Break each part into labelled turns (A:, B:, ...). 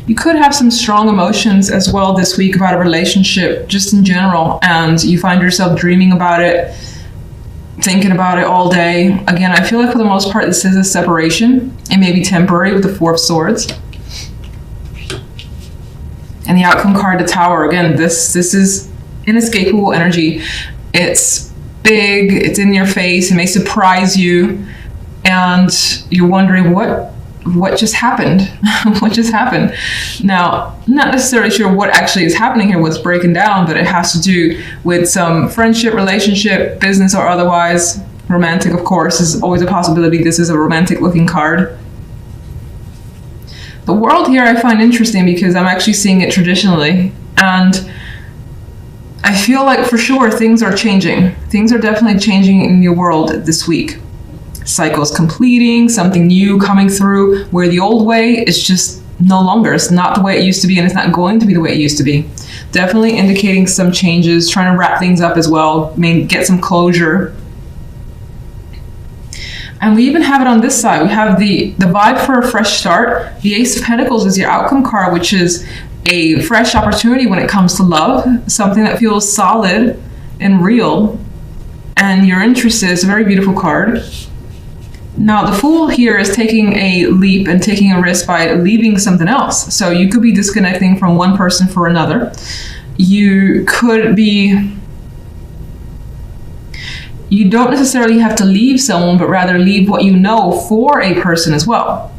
A: You could have some strong emotions as well this week about a relationship, just in general, and you find yourself dreaming about it, thinking about it all day. Again, I feel like for the most part, this is a separation. It may be temporary with the Four of Swords. And the outcome card, the Tower. Again, this is inescapable energy. It's big, it's in your face, it may surprise you, and you're wondering what just happened? What just happened? Now, not necessarily sure what actually is happening here, what's breaking down, but it has to do with some friendship, relationship, business, or otherwise. Romantic, of course, is always a possibility. This is a romantic looking card. The World here I find interesting because I'm actually seeing it traditionally, and I feel like for sure things are changing. Things are definitely changing in your world this week. Cycles completing, something new coming through, where the old way is just no longer. It's not the way it used to be, and it's not going to be the way it used to be. Definitely indicating some changes, trying to wrap things up as well, maybe get some closure. And we even have it on this side. We have the vibe for a fresh start. The Ace of Pentacles is your outcome card, which is a fresh opportunity when it comes to love, something that feels solid and real, and you're interested. It's a very beautiful card. Now, the Fool here is taking a leap and taking a risk by leaving something else. So you could be disconnecting from one person for another. You could be... You don't necessarily have to leave someone, but rather leave what you know for a person as well.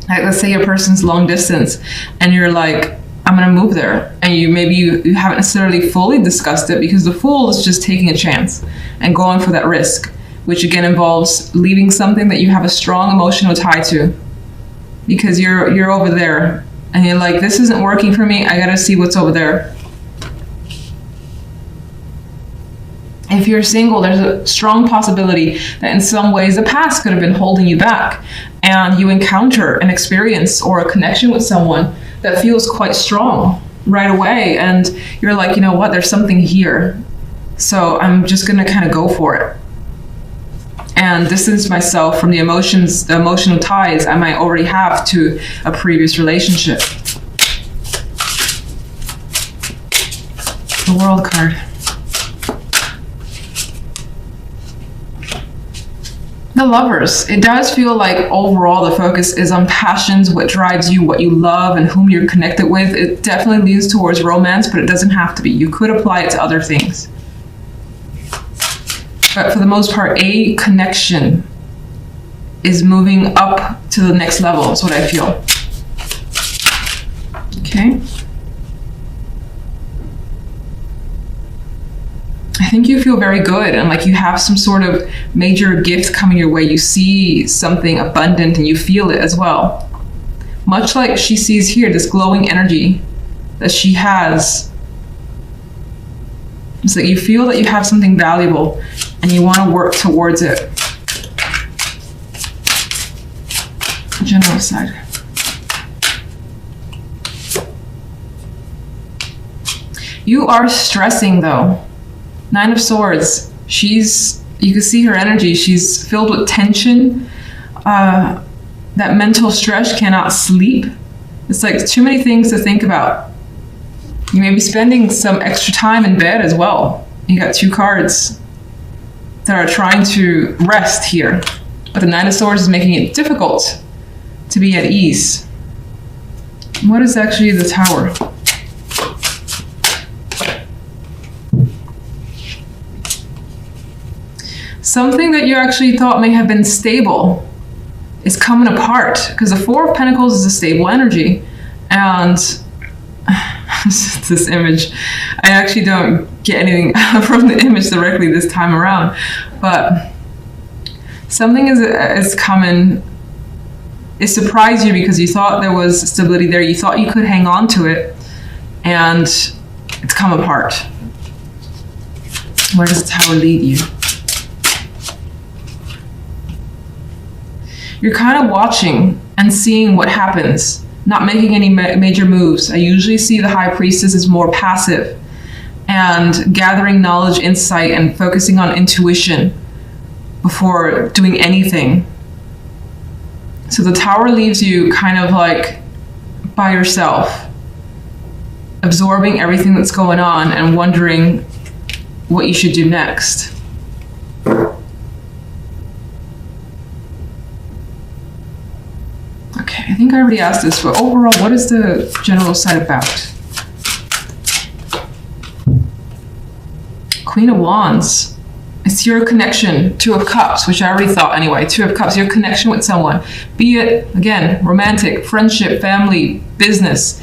A: Like, let's say a person's long distance and you're like, I'm gonna move there. And you haven't necessarily fully discussed it, because the Fool is just taking a chance and going for that risk, which again involves leaving something that you have a strong emotional tie to, because you're over there and you're like, this isn't working for me, I gotta see what's over there. If you're single, there's a strong possibility that in some ways the past could have been holding you back, and you encounter an experience or a connection with someone that feels quite strong right away, and you're like, you know what, there's something here, so I'm just gonna kind of go for it and distance myself from the emotions, the emotional ties I might already have to a previous relationship. The World card. The Lovers. It does feel like overall the focus is on passions, what drives you, what you love, and whom you're connected with. It definitely leans towards romance, but it doesn't have to be. You could apply it to other things. But for the most part, a connection is moving up to the next level, is what I feel. Okay. I think you feel very good, and like you have some sort of major gift coming your way. You see something abundant and you feel it as well. Much like she sees here, this glowing energy that she has. It's like you feel that you have something valuable and you want to work towards it. General side. You are stressing though. Nine of Swords. You can see her energy. She's filled with tension. That mental stress, cannot sleep. It's like too many things to think about. You may be spending some extra time in bed as well. You got two cards that are trying to rest here. But the Nine of Swords is making it difficult to be at ease. What is actually the Tower? Something that you actually thought may have been stable is coming apart, because the Four of Pentacles is a stable energy. And this image, I actually don't get anything from the image directly this time around, but something is coming. It surprised you because you thought there was stability there. You thought you could hang on to it, and it's come apart. Where does the Tower lead you? You're kind of watching and seeing what happens, not making any major moves. I usually see the High Priestess as more passive and gathering knowledge, insight, and focusing on intuition before doing anything. So the Tower leaves you kind of like by yourself, absorbing everything that's going on and wondering what you should do next. Okay, I think I already asked this, but overall, what is the general side about? Queen of Wands. It's your connection. Two of Cups, which I already thought anyway. Two of Cups, your connection with someone. Be it, again, romantic, friendship, family, business.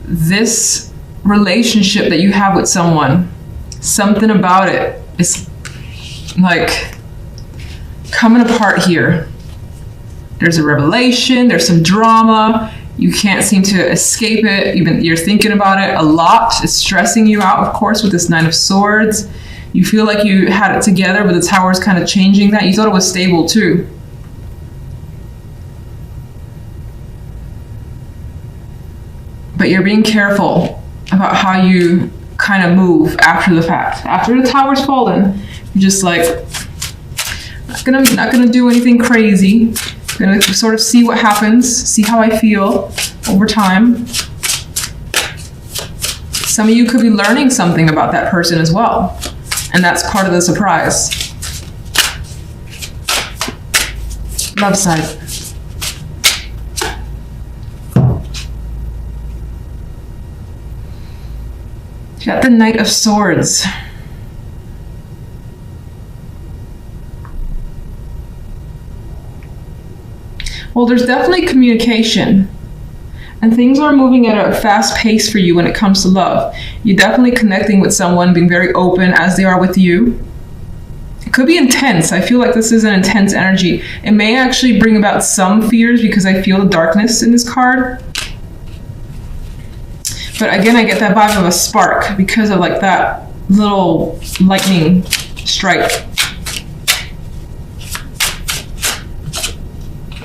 A: This relationship that you have with someone, something about it is like coming apart here. There's a revelation, there's some drama. You can't seem to escape it. You're thinking about it a lot. It's stressing you out, of course, with this Nine of Swords. You feel like you had it together, but the Tower's kind of changing that. You thought it was stable too. But you're being careful about how you kind of move after the fact. After the Tower's fallen, you're just like, not gonna do anything crazy. I'm gonna sort of see what happens, see how I feel over time. Some of you could be learning something about that person as well. And that's part of the surprise. Love side. You got the Knight of Swords. Well, there's definitely communication. And things are moving at a fast pace for you when it comes to love. You're definitely connecting with someone, being very open as they are with you. It could be intense. I feel like this is an intense energy. It may actually bring about some fears because I feel the darkness in this card. But again, I get that vibe of a spark because of like that little lightning strike.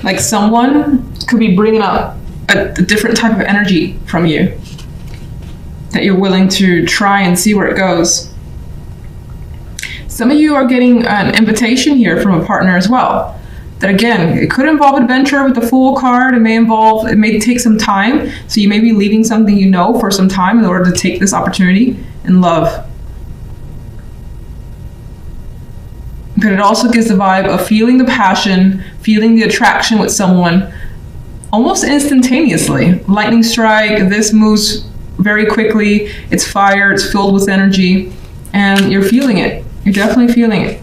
A: Like someone could be bringing up a different type of energy from you that you're willing to try and see where it goes. Some of you are getting an invitation here from a partner as well. That again, it could involve adventure with the Fool card. It may take some time. So you may be leaving something you know for some time in order to take this opportunity in love. But it also gives the vibe of feeling the passion, feeling the attraction with someone almost instantaneously. Lightning strike, this moves very quickly. It's fire, it's filled with energy, and you're feeling it. You're definitely feeling it.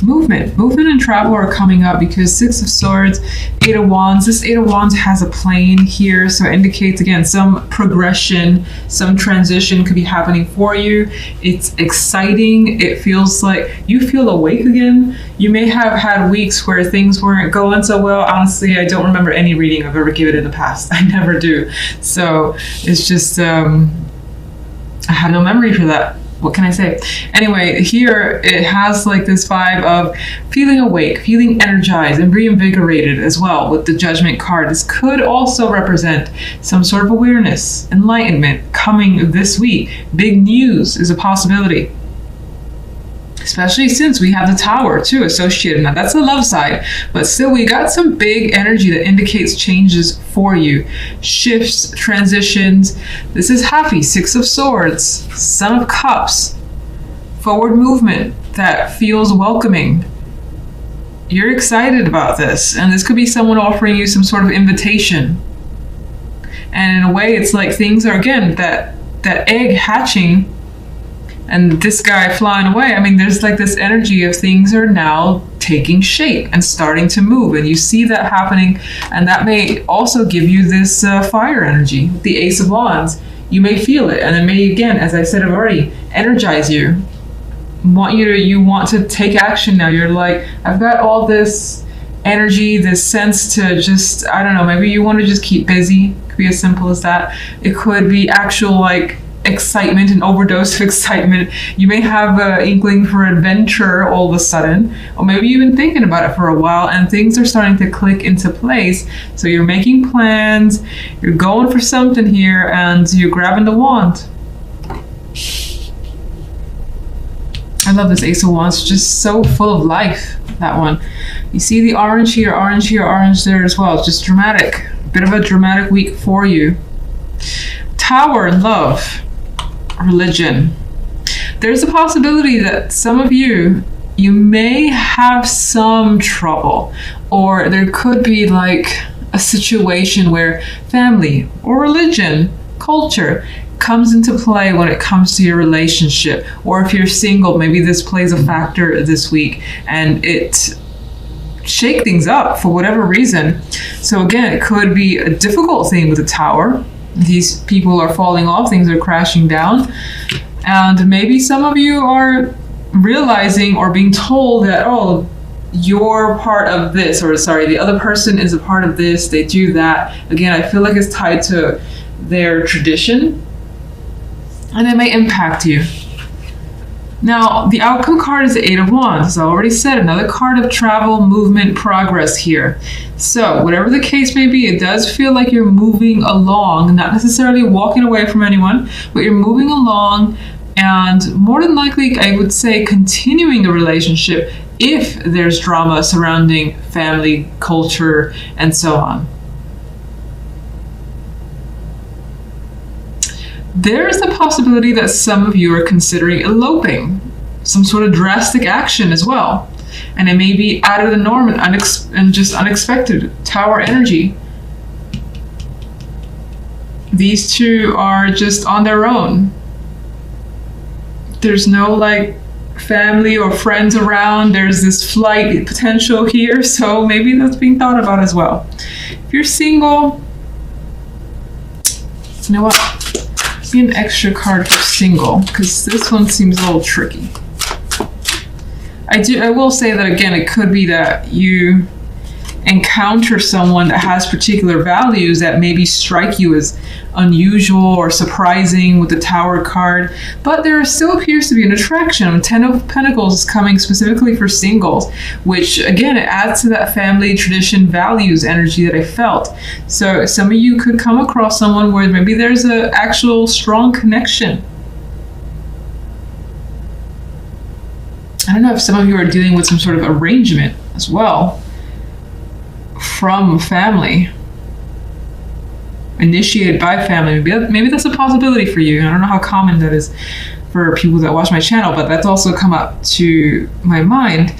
A: Movement and travel are coming up because Six of Swords, Eight of Wands. This Eight of Wands has a plane here, so it indicates again some progression, some transition could be happening for you. It's exciting. It feels like you feel awake again. You may have had weeks where things weren't going so well. Honestly, I don't remember any reading I've ever given in the past. I never do. So it's just I have no memory for that. What can I say? Anyway, here it has like this vibe of feeling awake, feeling energized and reinvigorated as well with the Judgment card. This could also represent some sort of awareness, enlightenment coming this week. Big news is a possibility. Especially since we have the Tower too associated. Now that's the love side, but still we got some big energy that indicates changes for you. Shifts, transitions. This is happy. Six of Swords, Son of Cups. Forward movement that feels welcoming. You're excited about this, and this could be someone offering you some sort of invitation. And in a way, it's like things are, again, that egg hatching and this guy flying away. I mean, there's like this energy of things are now taking shape and starting to move, and you see that happening, and that may also give you this fire energy. The Ace of Wands, you may feel it, and it may, again, as I said already, energize you. You want to take action now. You're like, I've got all this energy, this sense to just, I don't know, maybe you want to just keep busy. It could be as simple as that. It could be actual like excitement, an overdose of excitement. You may have an inkling for adventure all of a sudden, or maybe you've been thinking about it for a while and things are starting to click into place. So you're making plans, you're going for something here, and you're grabbing the wand. I love this Ace of Wands, just so full of life, that one. You see the orange here, orange there as well. It's just dramatic, bit of a dramatic week for you. Tower, love, religion. There's a possibility that some of you may have some trouble, or there could be like a situation where family or religion, culture comes into play when it comes to your relationship. Or if you're single, maybe this plays a factor this week and it shake things up for whatever reason. So again, it could be a difficult thing with the Tower. These people are falling off, things are crashing down. And maybe some of you are realizing or being told that, oh, you're part of this, or sorry, the other person is a part of this, they do that. Again, I feel like it's tied to their tradition and it may impact you. Now, the outcome card is the Eight of Wands. As I already said, another card of travel, movement, progress here. So whatever the case may be, it does feel like you're moving along, not necessarily walking away from anyone, but you're moving along and more than likely, I would say, continuing the relationship if there's drama surrounding family, culture, and so on. There's the possibility that some of you are considering eloping, some sort of drastic action as well. And it may be out of the norm and just unexpected. Tower energy. These two are just on their own. There's no like family or friends around. There's this flight potential here, so maybe that's being thought about as well. If you're single, you know what? Be an extra card for single, because this one seems a little tricky. I will say that again, it could be that you encounter someone that has particular values that maybe strike you as unusual or surprising with the Tower card, but there still appears to be an attraction. 10 of Pentacles is coming specifically for singles, which again, it adds to that family, tradition, values energy that I felt. So some of you could come across someone where maybe there's an actual strong connection. I don't know if some of you are dealing with some sort of arrangement as well from family, initiated by family. Maybe that's a possibility for you. I don't know how common that is for people that watch my channel, but that's also come up to my mind.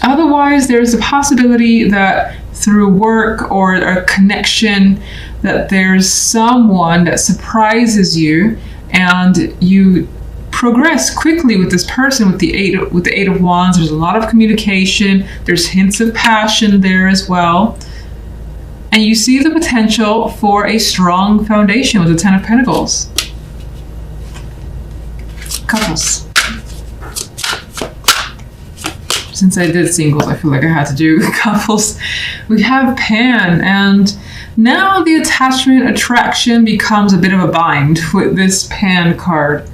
A: Otherwise, there's a possibility that through work or a connection that there's someone that surprises you and you progress quickly with this person with the Eight of Wands. There's a lot of communication. There's hints of passion there as well. And you see the potential for a strong foundation with the 10 of Pentacles. Couples. Since I did singles, I feel like I had to do couples. We have Pan, and now the attachment attraction becomes a bit of a bind with this Pan card.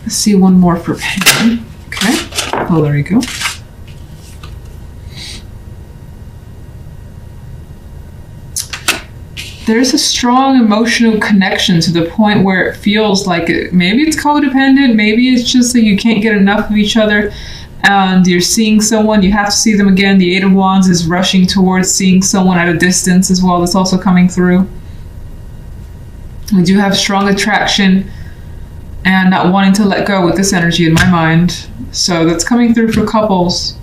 A: Let's see one more for Pan. Okay. Oh, there you go. There's a strong emotional connection to the point where it feels like maybe it's codependent, maybe it's just that you can't get enough of each other and you're seeing someone, you have to see them again. The Eight of Wands is rushing towards seeing someone at a distance as well. That's also coming through. We do have strong attraction and not wanting to let go with this energy in my mind. So that's coming through for couples.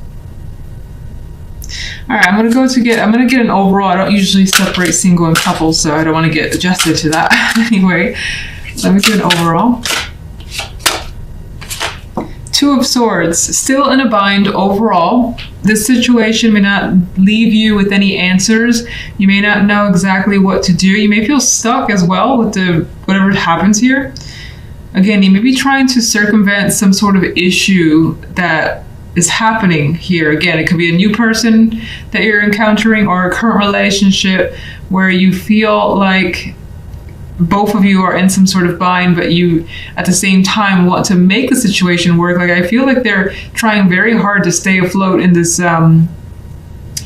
A: All right, I'm gonna get an overall. I don't usually separate single and couples, so I don't want to get adjusted to that anyway. Let me get an overall. Two of Swords, still in a bind overall. This situation may not leave you with any answers. You may not know exactly what to do. You may feel stuck as well with whatever happens here. Again, you may be trying to circumvent some sort of issue that is happening here. Again, it could be a new person that you're encountering or a current relationship where you feel like both of you are in some sort of bind, but you at the same time want to make the situation work. Like I feel like they're trying very hard to stay afloat in this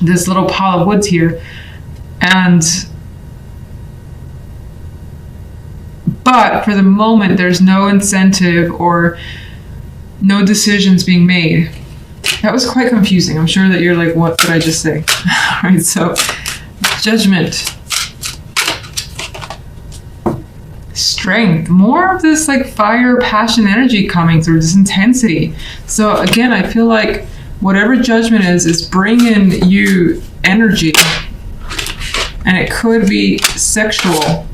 A: this little pile of woods here. But for the moment, there's no incentive or No decisions being made. That was quite confusing. I'm sure that you're like, what did I just say? All right, so Judgment. Strength. More of this like fire, passion, energy coming through, this intensity. So again, I feel like whatever Judgment is bringing you energy. And it could be sexual.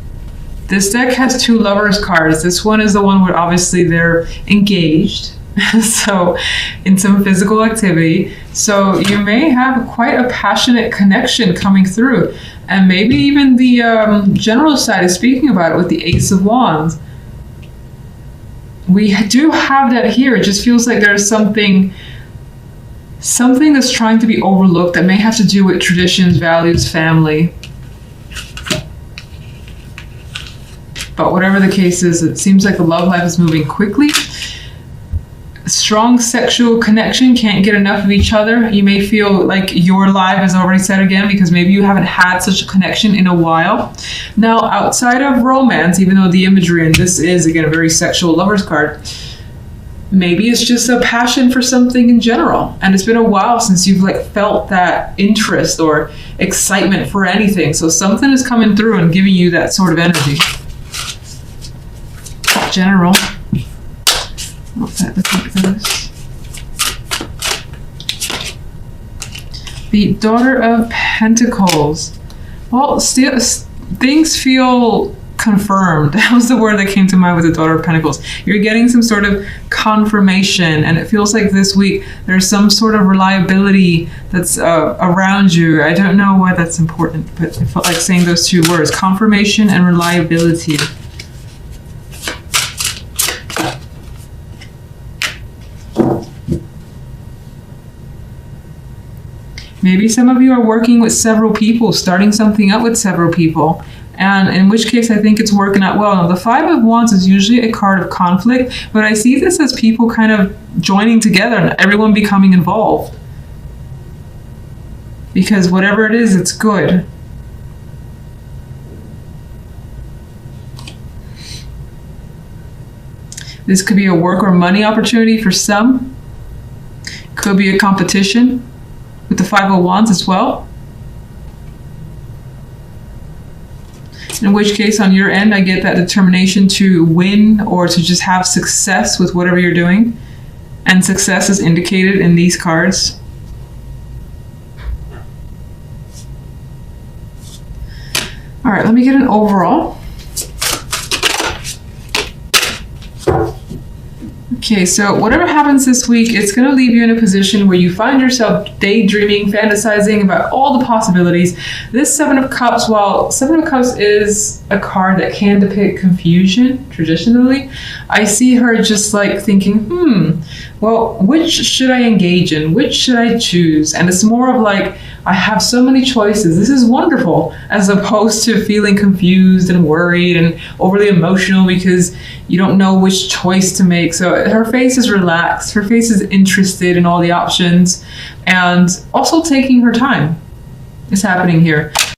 A: This deck has 2 Lovers cards. This one is the one where obviously they're engaged. So in some physical activity. So you may have quite a passionate connection coming through. And maybe even the general side is speaking about it with the Ace of Wands. We do have that here. It just feels like there's something that's trying to be overlooked that may have to do with traditions, values, family. But whatever the case is, it seems like the love life is moving quickly. Strong sexual connection, can't get enough of each other. You may feel like your life is already set again because maybe you haven't had such a connection in a while. Now, outside of romance, even though the imagery, and this is again a very sexual Lovers card, maybe it's just a passion for something in general. And it's been a while since you've like felt that interest or excitement for anything. So something is coming through and giving you that sort of energy. General. The Daughter of Pentacles. Well, still, things feel confirmed. That was the word that came to mind with the Daughter of Pentacles. You're getting some sort of confirmation, and it feels like this week there's some sort of reliability that's around you. I don't know why that's important, but I felt like saying those 2 words, confirmation and reliability. Maybe some of you are working with several people, starting something up with several people, and in which case I think it's working out well. Now, the 5 of Wands is usually a card of conflict, but I see this as people kind of joining together and everyone becoming involved. Because whatever it is, it's good. This could be a work or money opportunity for some. Could be a competition. With the 5 of Wands as well. In which case, on your end, I get that determination to win or to just have success with whatever you're doing. And success is indicated in these cards. All right, let me get an overall. Okay, so whatever happens this week, it's going to leave you in a position where you find yourself daydreaming, fantasizing about all the possibilities. This 7 of Cups, while 7 of Cups is a card that can depict confusion traditionally, I see her just like thinking, well, which should I engage in? Which should I choose? And it's more of like, I have so many choices. This is wonderful, as opposed to feeling confused and worried and overly emotional because you don't know which choice to make. So her face is relaxed. Her face is interested in all the options and also taking her time is happening here.